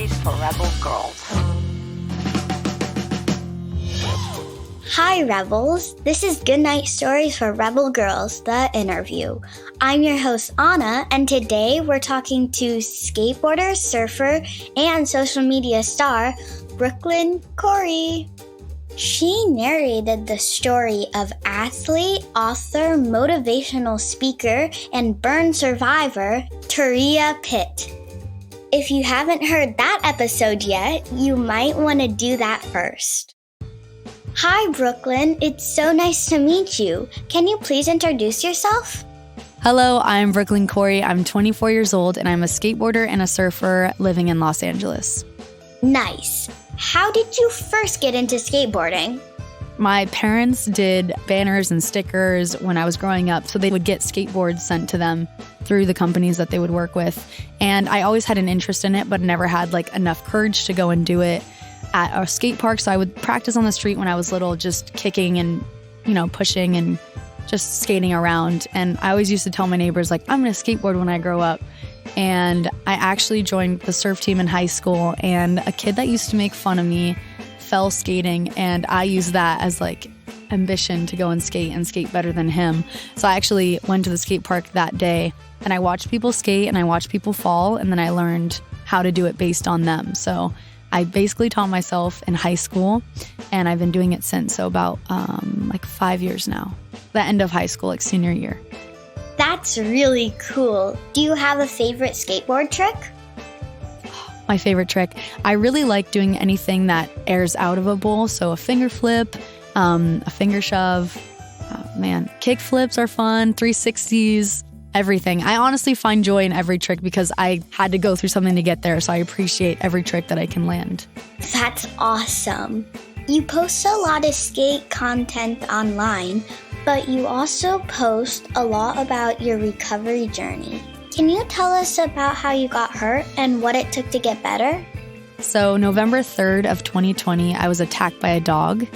Stories for Rebel Girls. Hi, Rebels. This is Goodnight Stories for Rebel Girls, the interview. I'm your host, Anna, and today we're talking to skateboarder, surfer, and social media star, Brooklinn Khoury. She narrated the story of athlete, author, motivational speaker, and burn survivor, Turia Pitt. If you haven't heard that episode yet, you might want to do that first. Hi, Brooklinn. It's so nice to meet you. Can you please introduce yourself? Hello, I'm Brooklinn Khoury. I'm 24 years old, and I'm a skateboarder and a surfer living in Los Angeles. Nice. How did you first get into skateboarding? My parents did banners and stickers when I was growing up, so they would get skateboards sent to them through the companies that they would work with. And I always had an interest in it, but never had enough courage to go and do it at a skate park. So I would practice on the street when I was little, just kicking and, pushing and just skating around. And I always used to tell my neighbors, I'm going to skateboard when I grow up. And I actually joined the surf team in high school, and a kid that used to make fun of me fell skating, and I used that as ambition to go and skate better than him. So I actually went to the skate park that day, and I watched people skate and I watched people fall, and then I learned how to do it based on them. So I basically taught myself in high school, and I've been doing it since, so about 5 years now. The end of high school, senior year. That's really cool. Do you have a favorite skateboard trick? My favorite trick. I really like doing anything that airs out of a bowl. So a finger flip, a finger shove. Kick flips are fun, 360s, everything. I honestly find joy in every trick because I had to go through something to get there. So I appreciate every trick that I can land. That's awesome. You post a lot of skate content online, but you also post a lot about your recovery journey. Can you tell us about how you got hurt and what it took to get better? So November 3rd of 2020, I was attacked by a dog,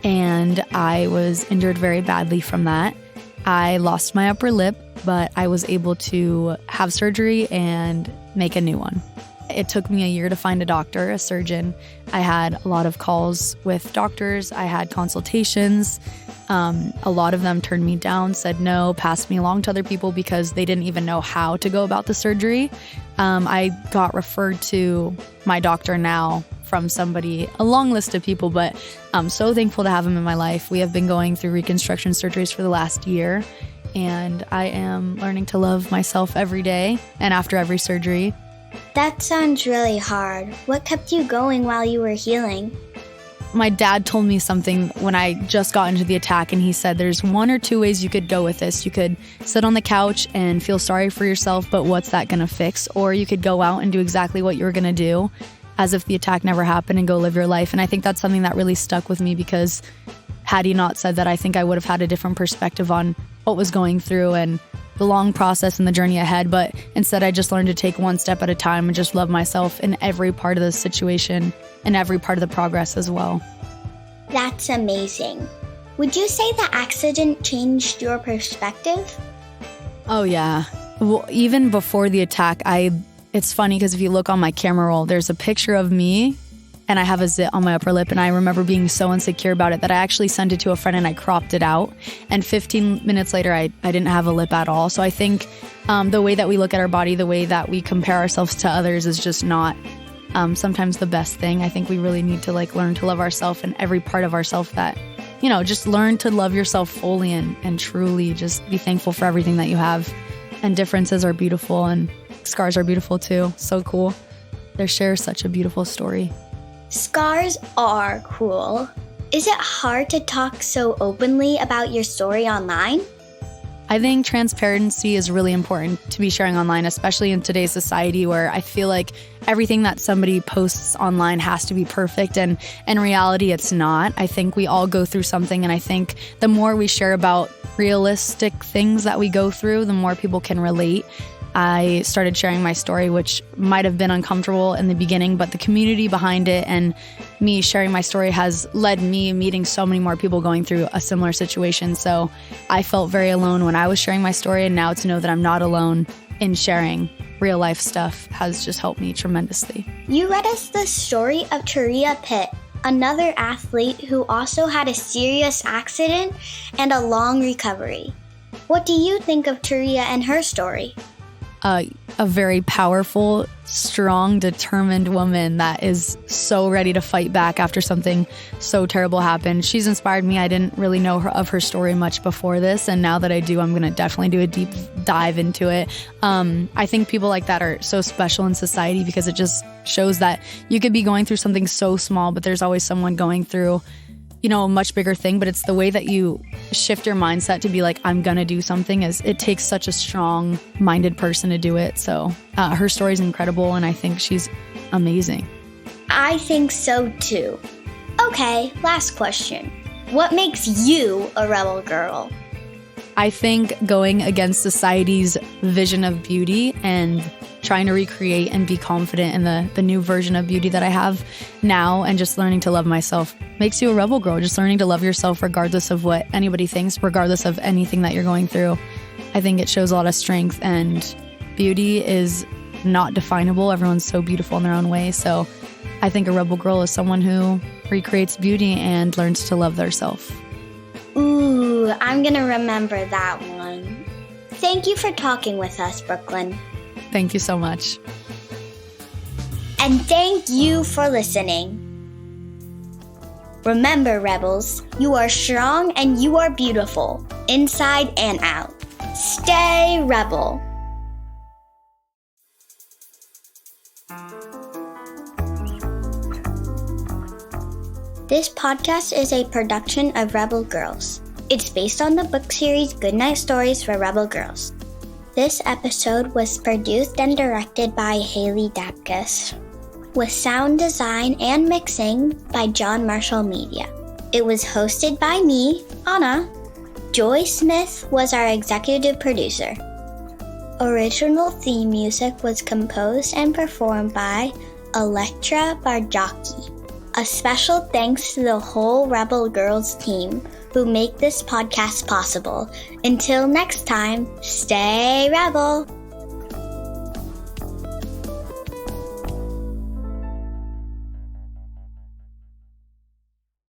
and I was injured very badly from that. I lost my upper lip, but I was able to have surgery and make a new one. It took me a year to find a doctor, a surgeon. I had a lot of calls with doctors. I had consultations. A lot of them turned me down, said no, passed me along to other people because they didn't even know how to go about the surgery. I got referred to my doctor now from somebody, a long list of people, but I'm so thankful to have him in my life. We have been going through reconstruction surgeries for the last year, and I am learning to love myself every day and after every surgery. That sounds really hard. What kept you going while you were healing? My dad told me something when I just got into the attack, and he said there's one or two ways you could go with this. You could sit on the couch and feel sorry for yourself, but what's that going to fix? Or you could go out and do exactly what you were going to do as if the attack never happened and go live your life. And I think that's something that really stuck with me because had he not said that, I think I would have had a different perspective on what was going through and the long process and the journey ahead. But instead, I just learned to take one step at a time and just love myself in every part of the situation and every part of the progress as well. That's amazing. Would you say the accident changed your perspective? Oh, yeah. Well, even before the attack, it's funny because if you look on my camera roll, there's a picture of me and I have a zit on my upper lip, and I remember being so insecure about it that I actually sent it to a friend and I cropped it out. And 15 minutes later, I didn't have a lip at all. So I think the way that we look at our body, the way that we compare ourselves to others is just not sometimes the best thing. I think we really need to learn to love ourselves and every part of ourselves that, just learn to love yourself fully and truly just be thankful for everything that you have. And differences are beautiful and scars are beautiful too. So cool. They share such a beautiful story. Scars are cool. Is it hard to talk so openly about your story online? I think transparency is really important to be sharing online, especially in today's society where I feel like everything that somebody posts online has to be perfect, and in reality, it's not. I think we all go through something, and I think the more we share about realistic things that we go through, the more people can relate. I started sharing my story, which might have been uncomfortable in the beginning, but the community behind it and me sharing my story has led me meeting so many more people going through a similar situation. So I felt very alone when I was sharing my story, and now to know that I'm not alone in sharing real life stuff has just helped me tremendously. You read us the story of Taria Pitt, another athlete who also had a serious accident and a long recovery. What do you think of Taria and her story? A very powerful, strong, determined woman that is so ready to fight back after something so terrible happened. She's inspired me. I didn't really know of her story much before this, and now that I do, I'm going to definitely do a deep dive into it. I think people like that are so special in society because it just shows that you could be going through something so small, but there's always someone going through, a much bigger thing. But it's the way that you shift your mindset to be like, I'm gonna do something. It takes such a strong-minded person to do it. So her story is incredible, and I think she's amazing. I think so too. Okay, last question. What makes you a rebel girl? I think going against society's vision of beauty and trying to recreate and be confident in the new version of beauty that I have now, and just learning to love myself makes you a rebel girl. Just learning to love yourself regardless of what anybody thinks, regardless of anything that you're going through. I think it shows a lot of strength, and beauty is not definable. Everyone's so beautiful in their own way. So I think a rebel girl is someone who recreates beauty and learns to love themselves. Ooh, I'm gonna remember that one. Thank you for talking with us, Brooklinn. Thank you so much. And thank you for listening. Remember, rebels, you are strong and you are beautiful, inside and out. Stay rebel. This podcast is a production of Rebel Girls. It's based on the book series Goodnight Stories for Rebel Girls. This episode was produced and directed by Haley Dapkus, with sound design and mixing by John Marshall Media. It was hosted by me, Anna. Joy Smith was our executive producer. Original theme music was composed and performed by Elettra Bargiacchi. A special thanks to the whole Rebel Girls team who make this podcast possible. Until next time, stay rebel!